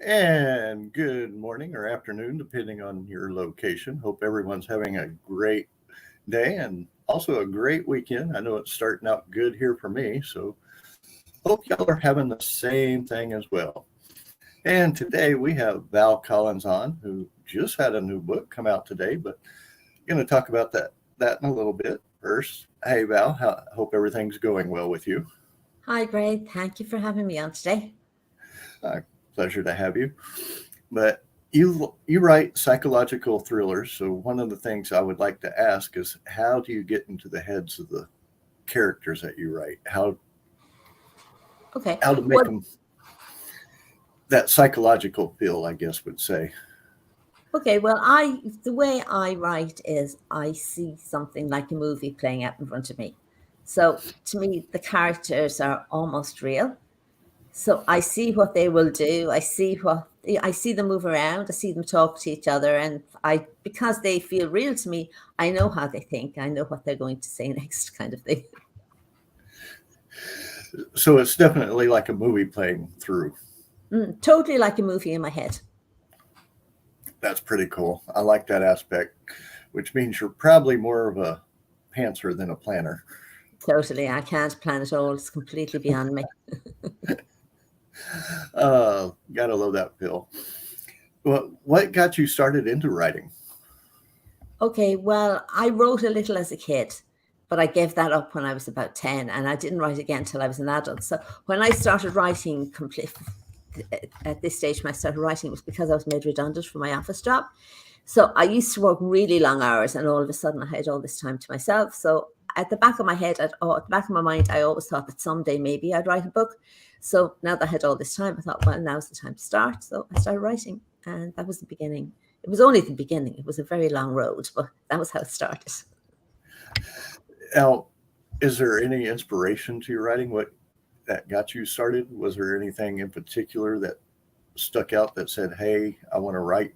And good morning or afternoon, depending on your location. Hope everyone's having a great day and also a great weekend. I know it's starting out good here for me, so hope y'all are having the same thing as well. And today we have Val Collins on, who just had a new book come out today, but I'm going to talk about that in a little bit. First, hey Val, hope everything's going well with you. Hi, Greg. Thank you for having me on today. Pleasure to have you. But you write psychological thrillers, so one of the things I would like to ask is, how do you get into the heads of the characters that you write? How to make them that psychological feel, I guess would say. Okay, well, the way I write is I see something like a movie playing out in front of me. So to me, the characters are almost real. So I see what they will do. I see them move around. I see them talk to each other, and because they feel real to me, I know how they think. I know what they're going to say next, kind of thing. So it's definitely like a movie playing through. Totally like a movie in my head. That's pretty cool. I like that aspect, which means you're probably more of a pantser than a planner. Totally. I can't plan at all. It's completely beyond me. Gotta love that, Phil. Well, what got you started into writing? Okay, well, I wrote a little as a kid, but I gave that up when I was about 10, and I didn't write again until I was an adult. So when I started writing at this stage, when I started writing, it was because I was made redundant from my office job. So I used to work really long hours, and all of a sudden I had all this time to myself. So at the back of my head, at the back of my mind, I always thought that someday maybe I'd write a book. So now that I had all this time, I thought, well, now's the time to start. So I started writing, and that was the beginning. It was only the beginning. It was a very long road, but that was how it started. Now, is there any inspiration to your writing? What that got you started? Was there anything in particular that stuck out that said, hey, I want to write?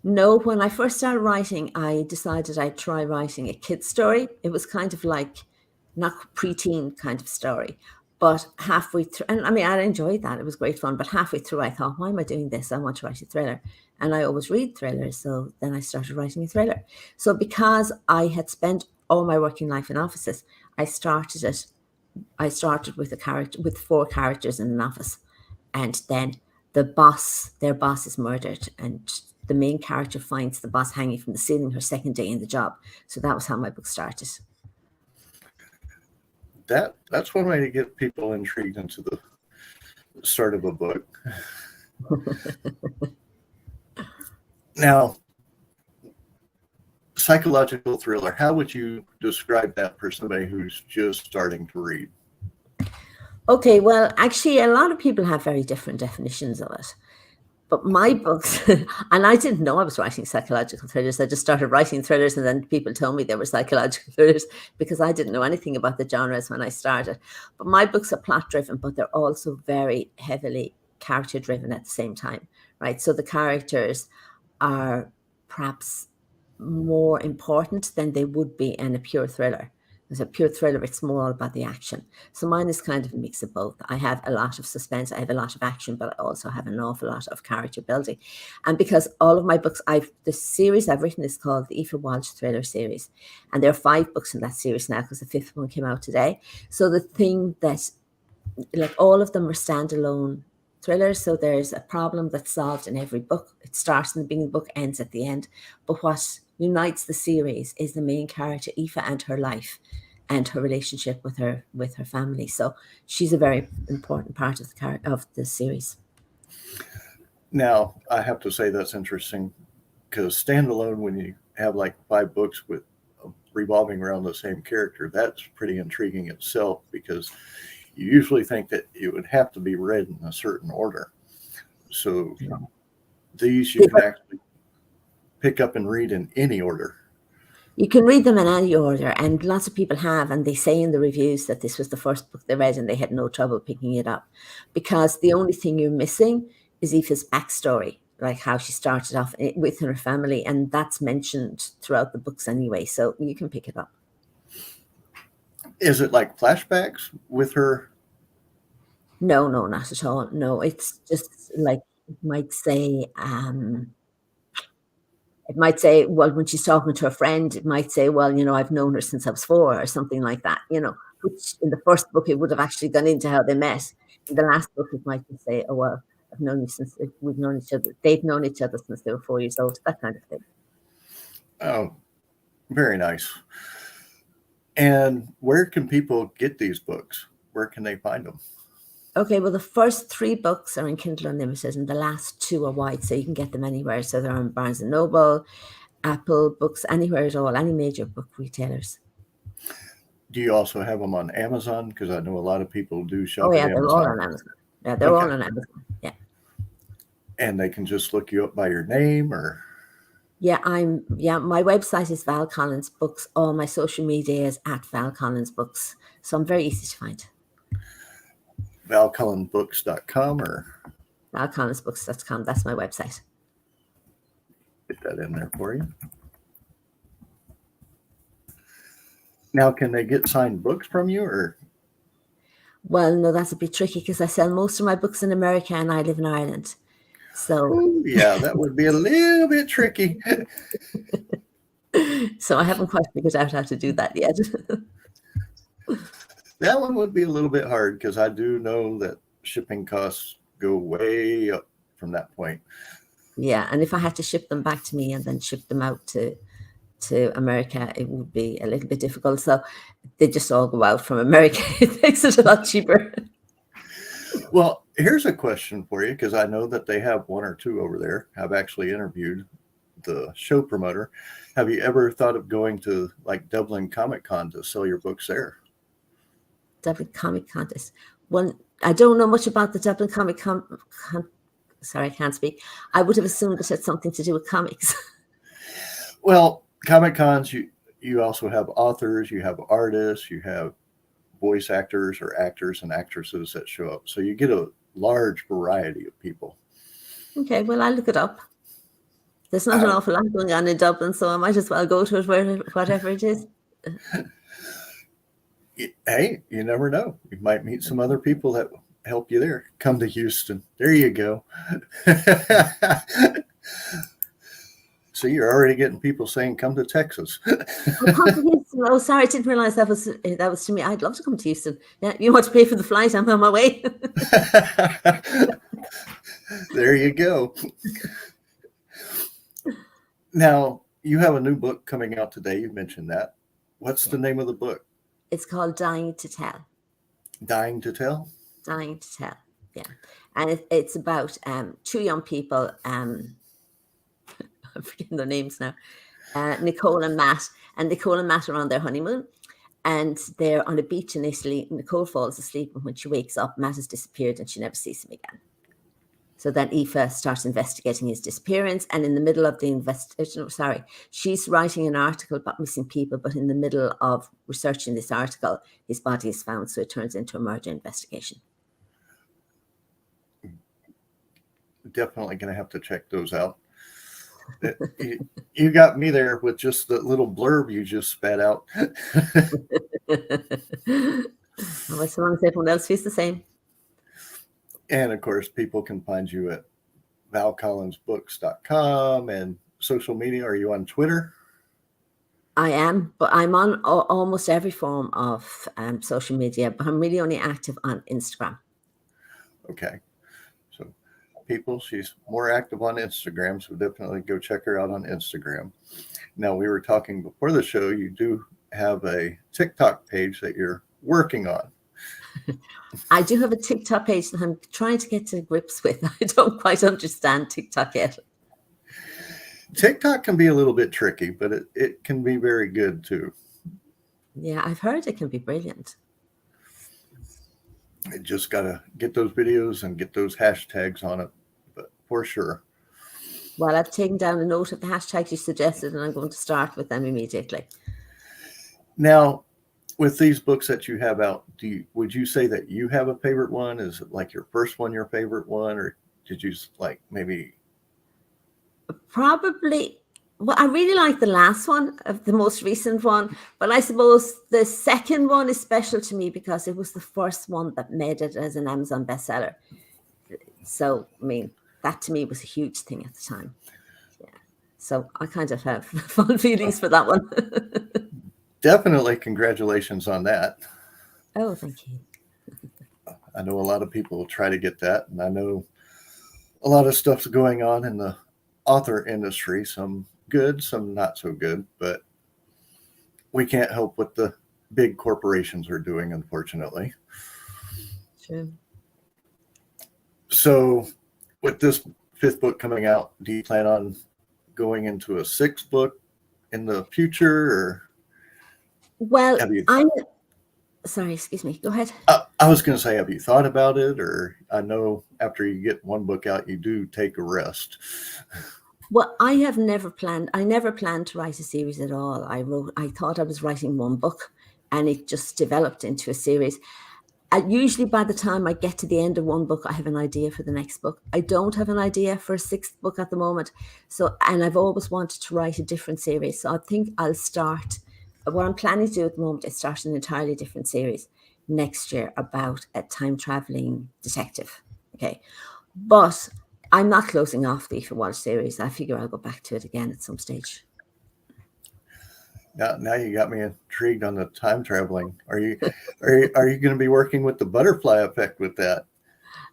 No, when I first started writing, I decided I'd try writing a kid's story. It was kind of like not preteen kind of story. But halfway through, and I mean, I enjoyed that. It was great fun. But halfway through, I thought, why am I doing this? I want to write a thriller. And I always read thrillers. So then I started writing a thriller. So because I had spent all my working life in offices, I started with 4 characters in an office. And then their boss is murdered. And the main character finds the boss hanging from the ceiling her second day in the job. So that was how my book started. That's one way to get people intrigued into the start of a book. Now, psychological thriller, how would you describe that for somebody who's just starting to read? Okay, well, actually, a lot of people have very different definitions of it. But my books, and I didn't know I was writing psychological thrillers. I just started writing thrillers, and then people told me they were psychological thrillers because I didn't know anything about the genres when I started. But my books are plot-driven, but they're also very heavily character-driven at the same time, right? So the characters are perhaps more important than they would be in a pure thriller. As a pure thriller, it's more all about the action. So mine is kind of a mix of both. I have a lot of suspense, I have a lot of action, but I also have an awful lot of character building. And because all of my books, the series I've written is called the Aoife Walsh Thriller Series. And there are 5 books in that series now because the 5th one came out today. So the thing that, like, all of them are standalone thrillers. So there's a problem that's solved in every book. It starts in the beginning of the book, ends at the end. But what unites the series is the main character, Aoife, and her life. and her relationship with her family. So she's a very important part of the series. Now, I have to say that's interesting because standalone, when you have like 5 books with revolving around the same character, that's pretty intriguing itself, because you usually think that it would have to be read in a certain order. So these you can actually pick up and read in any order. You can read them in any order, and lots of people have, and they say in the reviews that this was the first book they read and they had no trouble picking it up, because the only thing you're missing is Aoife's backstory, like how she started off with her family, and that's mentioned throughout the books anyway, so you can pick it up. Is it like flashbacks with her? No, not at all. No, it's just like it might say, well, when she's talking to a friend, it might say, well, I've known her since I was 4 or something like that, which in the first book, it would have actually gone into how they met. In the last book, it might just say, oh, well, I've known you since we've known each other. They've known each other since they were 4 years old, that kind of thing. Oh, very nice. And where can people get these books? Where can they find them? Okay, well, the first 3 books are in Kindle Unlimited, and the last 2 are wide, so you can get them anywhere. So they're on Barnes & Noble, Apple Books, anywhere at all, any major book retailers. Do you also have them on Amazon? Because I know a lot of people do shop at Amazon. They're all on Amazon. Yeah, they're all on Amazon, yeah. And they can just look you up by your name, or? Yeah, my website is Val Collins Books. All my social media is at Val Collins Books. So I'm very easy to find. ValCollinsBooks.com or? ValCollinsBooks.com. That's my website. Get that in there for you. Now, can they get signed books from you, or? Well, no, that's a bit tricky because I sell most of my books in America and I live in Ireland. So yeah, that would be a little bit tricky. So I haven't quite figured out how to do that yet. That one would be a little bit hard because I do know that shipping costs go way up from that point. Yeah, and if I had to ship them back to me and then ship them out to America, it would be a little bit difficult. So they just all go out from America. It makes it a lot cheaper. Well, here's a question for you, because I know that they have 1 or 2 over there. I've actually interviewed the show promoter. Have you ever thought of going to like Dublin Comic Con to sell your books there? Dublin Comic Contest. Well, I don't know much about the Dublin Comic Con. Sorry, I can't speak. I would have assumed it had something to do with comics. Well, Comic Cons, you also have authors, you have artists, you have voice actors or actors and actresses that show up. So you get a large variety of people. Okay, well, I'll look it up. There's not an awful lot going on in Dublin, so I might as well go to it whatever it is. Hey, you never know. You might meet some other people that will help you there. Come to Houston. There you go. So you're already getting people saying, come to Texas. Come to Houston. Oh, sorry, I didn't realize that was to me. I'd love to come to Houston. Yeah, you want to pay for the flight? I'm on my way. There you go. Now, you have a new book coming out today. You mentioned that. What's the name of the book? It's called Dying to Tell. Dying to Tell? Dying to Tell, yeah. And it's about 2 young people. I'm forgetting their names now. Nicole and Matt. And Nicole and Matt are on their honeymoon. And they're on a beach in Italy. Nicole falls asleep, and when she wakes up, Matt has disappeared and she never sees him again. So then Aoife starts investigating his disappearance, and in the middle of the investigation, she's writing an article about missing people, but in the middle of researching this article, his body is found, so it turns into a murder investigation. Definitely going to have to check those out. You got me there with just the little blurb you just spat out. Well, so long as everyone else feels the same. And of course, people can find you at valcollinsbooks.com and social media. Are you on Twitter? I am, but I'm on almost every form of social media, but I'm really only active on Instagram. Okay. So people, she's more active on Instagram, so definitely go check her out on Instagram. Now, we were talking before the show, you do have a TikTok page that you're working on. I do have a TikTok page that I'm trying to get to grips with. I don't quite understand TikTok yet. TikTok can be a little bit tricky, but it can be very good too. Yeah, I've heard it can be brilliant. You just got to get those videos and get those hashtags on it, but for sure. Well, I've taken down a note of the hashtags you suggested, and I'm going to start with them immediately. Now, with these books that you have out, would you say that you have a favorite one? Is it like your first one, your favorite one, or did you like maybe? Probably, well, I really like the last one, of the most recent one, but I suppose the second one is special to me because it was the first one that made it as an Amazon bestseller. So, I mean, that to me was a huge thing at the time. Yeah. So I kind of have fond feelings for that one. Definitely congratulations on that. Oh, thank you. I know a lot of people will try to get that, and I know a lot of stuff's going on in the author industry, some good, some not so good, but we can't help what the big corporations are doing, unfortunately. True. So with this 5th book coming out, do you plan on going into a 6th book in the future, or? Well, I'm sorry, excuse me. Go ahead. I was going to say, have you thought about it? Or I know after you get one book out, you do take a rest. Well, I never planned to write a series at all. I thought I was writing one book, and it just developed into a series. Usually by the time I get to the end of one book, I have an idea for the next book. I don't have an idea for a 6th book at the moment. So, and I've always wanted to write a different series. So I think I'll start, what I'm planning to do at the moment is start an entirely different series next year about a time-traveling detective. Okay. But I'm not closing off the Aoife Walsh series. I figure I'll go back to it again at some stage. Now you got me intrigued on the time traveling. Are you going to be working with the butterfly effect with that?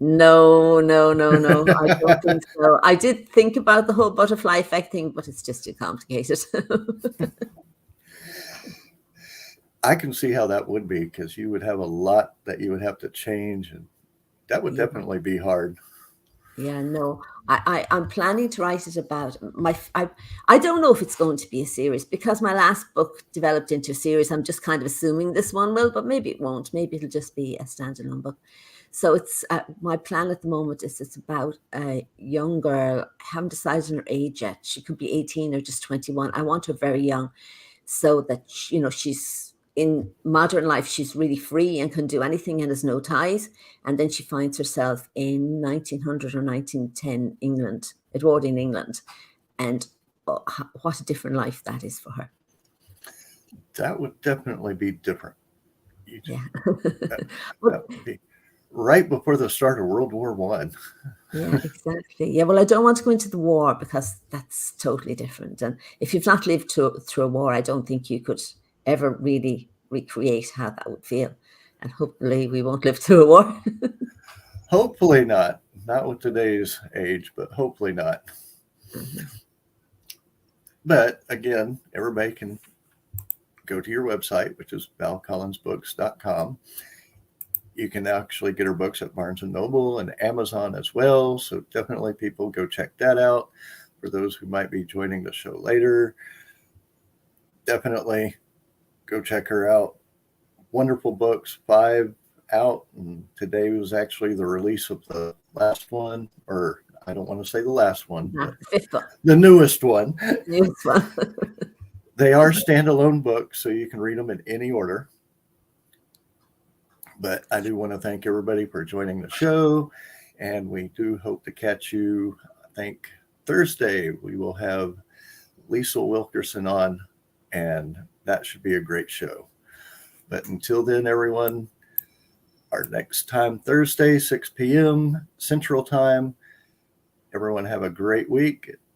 No. I don't think so. I did think about the whole butterfly effect thing, but it's just too complicated. I can see how that would be, because you would have a lot that you would have to change, and that would definitely be hard. Yeah, no, I'm planning to write it about I don't know if it's going to be a series, because my last book developed into a series. I'm just kind of assuming this one will, but maybe it won't. Maybe it'll just be a standalone book. So it's my plan at the moment is it's about a young girl. I haven't decided on her age yet. She could be 18 or just 21. I want her very young, so that she's in modern life, she's really free and can do anything and has no ties. And then she finds herself in 1900 or 1910 England, Edwardian England, and what a different life that is for her. That would definitely be different. Yeah. that would be right before the start of World War I. Yeah, exactly. Yeah, well, I don't want to go into the war, because that's totally different. And if you've not lived through a war, I don't think you could ever really recreate how that would feel. And hopefully we won't live through a war. Hopefully not with today's age, but hopefully not. Mm-hmm. But again, everybody can go to your website, which is valcollinsbooks.com. You can actually get her books at Barnes & Noble and Amazon as well. So definitely people go check that out. For those who might be joining the show later, definitely go check her out. Wonderful books, 5 out. And today was actually the release of the last one, or I don't want to say the last one, Not the 5th book. The newest one. Newest one. They are standalone books, so you can read them in any order. But I do want to thank everybody for joining the show, and we do hope to catch you. I think Thursday we will have Lisa Wilkerson on, and that should be a great show. But until then, everyone, our next time, Thursday, 6 p.m. Central Time. Everyone have a great week.